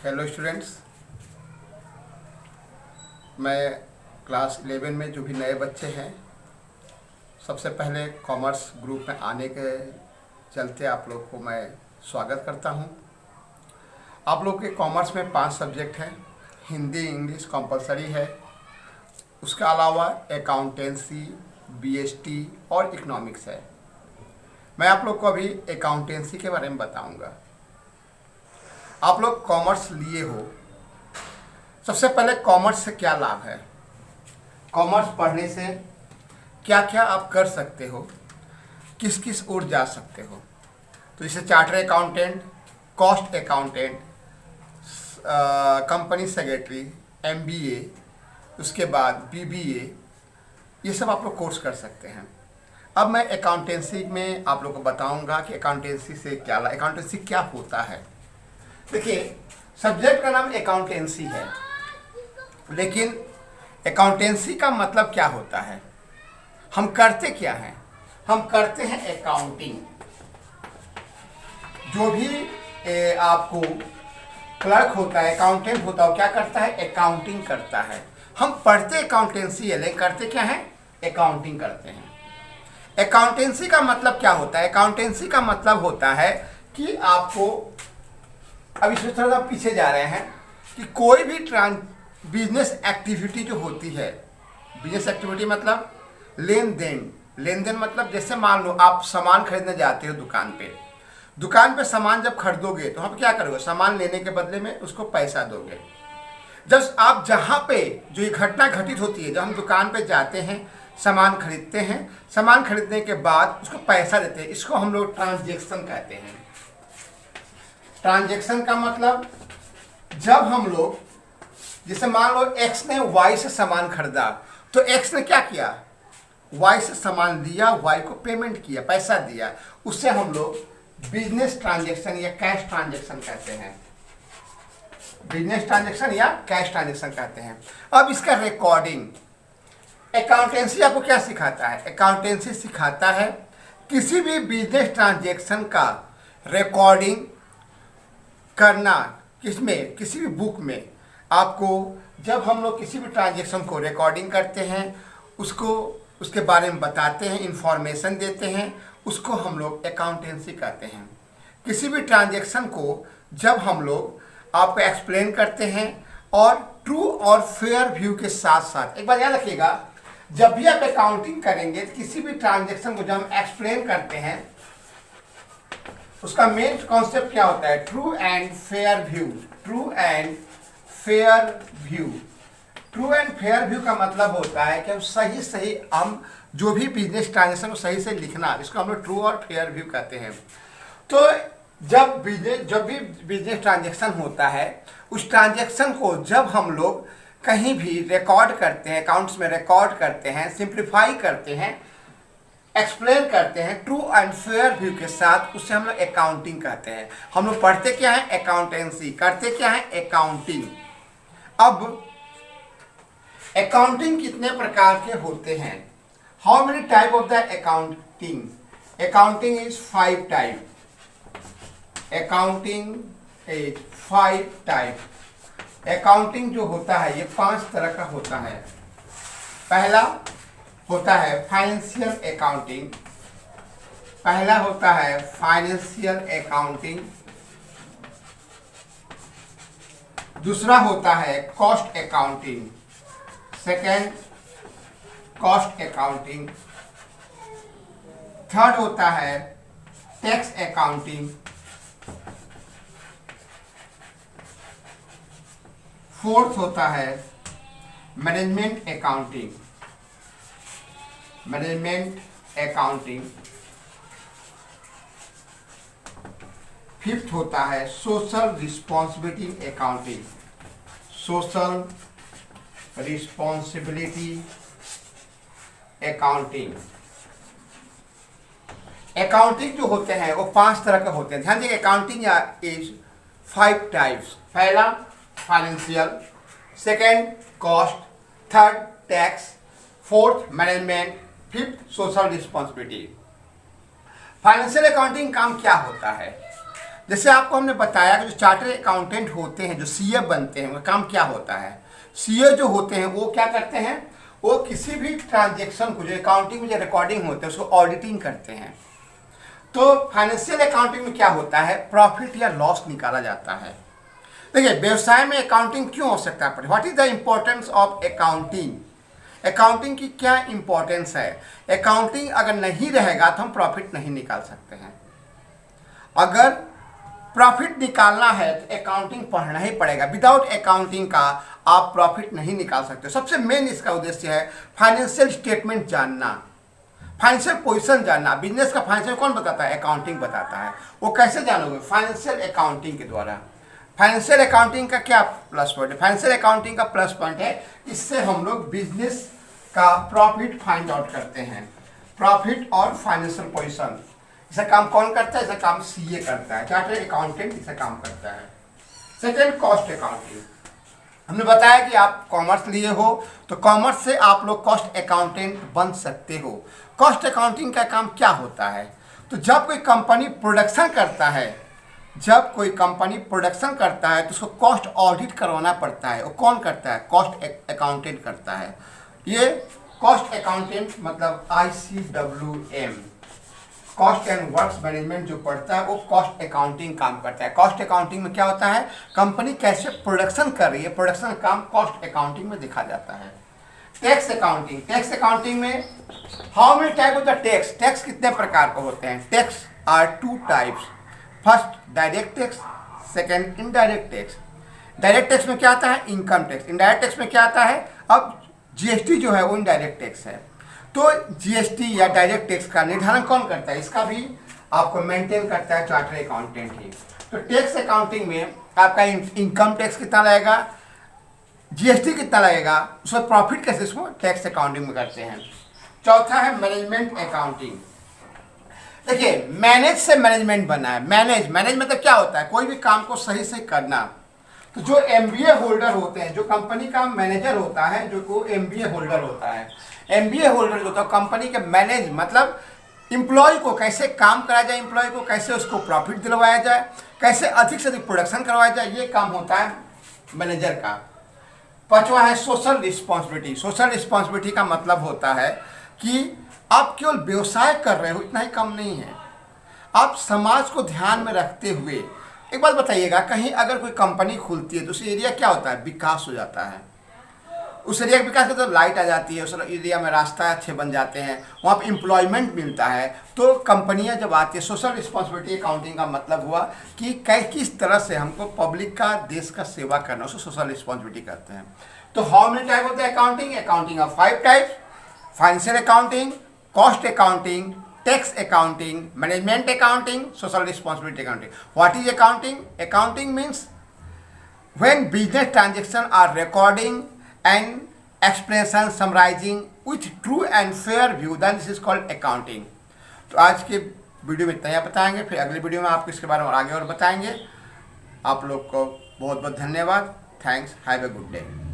Hello students, मैं class 11 में जो भी नए बच्चे हैं, सबसे पहले कॉमर्स ग्रुप में आने के चलते आप लोग को मैं स्वागत करता हूं। आप लोग के कॉमर्स में 5 सब्जेक्ट हैं। हिंदी इंग्लिश कंपलसरी है, उसके अलावा अकाउंटेंसी, बीएसटी और इकोनॉमिक्स है। मैं आप लोग को अभी अकाउंटेंसी के बारे में बताऊंगा। आप लोग कॉमर्स लिए हो, सबसे पहले कॉमर्स से क्या लाभ है, कॉमर्स पढ़ने से क्या क्या आप कर सकते हो, किस किस ओर जा सकते हो। तो जैसे charter accountant, cost accountant, company secretary, MBA, उसके बाद बीबीए, ये सब आप लोग कोर्स कर सकते हैं। अब मैं अकाउंटेंसी में आप लोग को बताऊंगा कि अकाउंटेंसी से क्या अकाउंटेंसी क्या होता है। देखिए, सब्जेक्ट का नाम अकाउंटेंसी है, लेकिन अकाउंटेंसी का मतलब क्या होता है, हम करते क्या हैं? हम करते हैं अकाउंटिंग। जो भी आपको क्लर्क होता है, अकाउंटेंट होता है, वो क्या करता है? अकाउंटिंग करता है। हम पढ़ते अकाउंटेंसी है, लेकिन करते क्या है? अकाउंटिंग करते हैं। अकाउंटेंसी का मतलब क्या होता है? अकाउंटेंसी का मतलब होता है कि आपको, अब इसमें थोड़ा सा पीछे जा रहे हैं, कि कोई भी बिजनेस एक्टिविटी जो होती है, बिजनेस एक्टिविटी मतलब लेन देन मतलब जैसे मान लो आप सामान खरीदने जाते हो दुकान पे सामान जब खरीदोगे तो हम क्या करोगे? सामान लेने के बदले में उसको पैसा दोगे। जब आप जहाँ पे जो ये घटना घटित होती है, जब हम दुकान पे जाते हैं, सामान खरीदते हैं, सामान खरीदने के बाद उसको पैसा देते हैं, इसको हम लोग ट्रांजैक्शन कहते हैं। ट्रांजैक्शन का मतलब, जब हम लोग, जैसे मान लो एक्स ने वाई से सामान खरीदा, तो एक्स ने क्या किया? वाई से सामान लिया, वाई को पेमेंट किया, पैसा दिया, उससे हम लोग बिजनेस ट्रांजैक्शन या कैश ट्रांजैक्शन कहते हैं। बिजनेस ट्रांजैक्शन या कैश ट्रांजैक्शन कहते हैं। अब इसका रिकॉर्डिंग, अकाउंटेंसी आपको क्या सिखाता है? अकाउंटेंसी सिखाता है किसी भी बिजनेस ट्रांजैक्शन का रिकॉर्डिंग करना। किसमें? किसी भी बुक में। आपको जब हम लोग किसी भी ट्रांजैक्शन को रिकॉर्डिंग करते हैं, उसको उसके बारे में बताते हैं, इंफॉर्मेशन देते हैं, उसको हम लोग अकाउंटेंसी कहते हैं। किसी भी ट्रांजैक्शन को जब हम लोग आपको एक्सप्लेन करते हैं, और ट्रू और फेयर व्यू के साथ साथ, एक बात याद रखिएगा, जब भी आप अकाउंटिंग करेंगे, किसी भी ट्रांजैक्शन को जब हम एक्सप्लेन करते हैं, उसका मेन कॉन्सेप्ट क्या होता है? True and fair view. True and fair view. True and fair view का मतलब होता है कि हम सही हम जो भी बिजनेस ट्रांजैक्शन को सही से लिखना, इसको हम लोग ट्रू और फेयर व्यू कहते हैं। तो जब भी बिजनेस ट्रांजैक्शन होता है, उस ट्रांजैक्शन को जब हम लोग कहीं भी रिकॉर्ड करते हैं, अकाउंट्स में रिकॉर्ड करते हैं, सिंप्लीफाई करते हैं, एक्सप्लेन करते हैं ट्रू एंड फेयर व्यू के साथ, उससे हम लोग अकाउंटिंग कहते हैं। हम लोग पढ़ते क्या है? अकाउंटेंसी। करते क्या है? अकाउंटिंग। अब अकाउंटिंग कितने प्रकार के होते हैं? How many type of the accounting? Accounting is 5 type. Accounting is 5 type. Accounting जो होता है, ये 5 तरह का होता है। पहला होता है फाइनेंशियल अकाउंटिंग। पहला होता है फाइनेंशियल अकाउंटिंग। दूसरा होता है cost accounting. Second, cost accounting. Third होता है टैक्स अकाउंटिंग। फोर्थ होता है मैनेजमेंट अकाउंटिंग। फिफ्थ होता है social responsibility accounting. Social responsibility accounting. Accounting जो होते हैं वो 5 तरह के होते हैं। ध्यान दीजिए, अकाउंटिंग इज 5 टाइप्स। पहला financial, second cost, third tax, fourth management, fifth social responsibility. Financial accounting काम क्या होता है? जैसे आपको हमने बताया कि जो चार्टर्ड अकाउंटेंट होते हैं, जो सीए बनते हैं, उनका काम क्या होता है। सीए जो होते हैं वो क्या करते हैं, वो किसी भी ट्रांजेक्शन को, जो अकाउंटिंग में जो रिकॉर्डिंग होते हैं, उसको ऑडिटिंग करते हैं। तो फाइनेंशियल अकाउंटिंग में क्या होता है, प्रॉफिट या लॉस निकाला जाता है। देखिए, व्यवसाय में अकाउंटिंग क्यों आवश्यकता पड़े, what is the importance of accounting. Accounting की क्या इंपॉर्टेंस है। अकाउंटिंग अगर नहीं रहेगा तो हम प्रॉफिट नहीं निकाल सकते हैं। अगर प्रॉफिट निकालना है तो अकाउंटिंग पढ़ना ही पड़ेगा। विदाउट अकाउंटिंग का आप प्रॉफिट नहीं निकाल सकते। सबसे मेन इसका उद्देश्य है फाइनेंशियल स्टेटमेंट जानना, फाइनेंशियल पोजीशन जानना। बिजनेस का फाइनेंशियल कौन बताता है, अकाउंटिंग बताता है। वो कैसे जानोगे, फाइनेंशियल अकाउंटिंग के द्वारा। फाइनेंशियल अकाउंटिंग का क्या प्लस पॉइंट है, फाइनेंशियल अकाउंटिंग का प्लस पॉइंट है, इससे हम लोग बिजनेस का प्रॉफिट फाइंड आउट करते हैं। प्रॉफिट और फाइनेंशियल पोजीशन, इसका काम कौन करता है, इसका काम सीए करता है, चार्टर्ड अकाउंटेंट इसका काम करता है। Second, cost accounting. हमने बताया कि आप कॉमर्स लिए हो तो कॉमर्स से आप लोग कॉस्ट अकाउंटेंट बन सकते हो। कॉस्ट अकाउंटिंग का काम क्या होता है, तो जब कोई कंपनी प्रोडक्शन करता है, जब कोई कंपनी प्रोडक्शन करता है तो उसको कॉस्ट ऑडिट करवाना पड़ता है। वो कौन करता है, कॉस्ट अकाउंटेंट करता है। ये कॉस्ट अकाउंटेंट मतलब ICWM, cost and works management जो पढ़ता है वो कॉस्ट अकाउंटिंग काम करता है। कॉस्ट अकाउंटिंग में क्या होता है, कंपनी कैसे प्रोडक्शन कर रही है, प्रोडक्शन का काम कॉस्ट अकाउंटिंग में देखा जाता है। टैक्स अकाउंटिंग, टैक्स अकाउंटिंग में how many type of the tax, tax कितने प्रकार के होते हैं। Tax are 2 types, first direct tax, second indirect tax. Direct tax में क्या आता है, इनकम टैक्स। इनडायरेक्ट टैक्स में क्या आता है, अब जीएसटी जो है वो इनडायरेक्ट टैक्स है। तो जीएसटी या डायरेक्ट टैक्स का निर्धारण कौन करता है, इसका भी आपको मेंटेन करता है चार्टर्ड अकाउंटेंट ही। तो टैक्स अकाउंटिंग में आपका इनकम टैक्स कितना लगेगा, जीएसटी कितना लगेगा, उसमें प्रॉफिट कैसे, उसको टैक्स अकाउंटिंग में करते हैं। चौथा है मैनेजमेंट अकाउंटिंग। देखिए, मैनेज से मैनेजमेंट बना है। मैनेज मतलब क्या होता है, कोई भी काम को सही से करना। तो जो एमबीए होल्डर होते हैं, जो कंपनी का मैनेजर होता है, जो को एमबीए होल्डर होता है, एमबीए होल्डर जो होता है कंपनी के मैनेज मतलब एम्प्लॉय को कैसे काम कराया जाए, एम्प्लॉय को कैसे उसको प्रॉफिट दिलवाया जाए, कैसे अधिक से अधिक प्रोडक्शन करवाया जाए, ये काम होता है मैनेजर का। पांचवा है सोशल रिस्पॉन्सिबिलिटी। सोशल रिस्पॉन्सिबिलिटी का मतलब होता है कि आप केवल व्यवसाय कर रहे हो इतना ही कम नहीं है, आप समाज को ध्यान में रखते हुए। एक बात बताइएगा, कहीं अगर कोई कंपनी खुलती है तो उस एरिया क्या होता है, विकास हो जाता है। उस एरिया का विकास तो लाइट आ जाती है, उस एरिया में रास्ता अच्छे बन जाते हैं, वहाँ पर एम्प्लॉयमेंट मिलता है। तो कंपनियाँ जब आती है, सोशल रिस्पॉन्सिबिलिटी अकाउंटिंग का मतलब हुआ कि किस तरह से हमको पब्लिक का, देश का सेवा करना, उसको सोशल रिस्पॉन्सिबिलिटी करते हैं। तो how many type of the accounting, accounting of 5 types, financial accounting, cost accounting, tax accounting, management accounting, social responsibility accounting. What is accounting? Accounting means when business transactions are recording and explanation summarizing with true and fair view, then this is called accounting. तो आज के video में इतना ही बताएंगे, फिर अगली video में आपको इसके बारे में आगे और बताएंगे। आप लोग को बहुत बहुत धन्यवाद। Thanks, have a good day.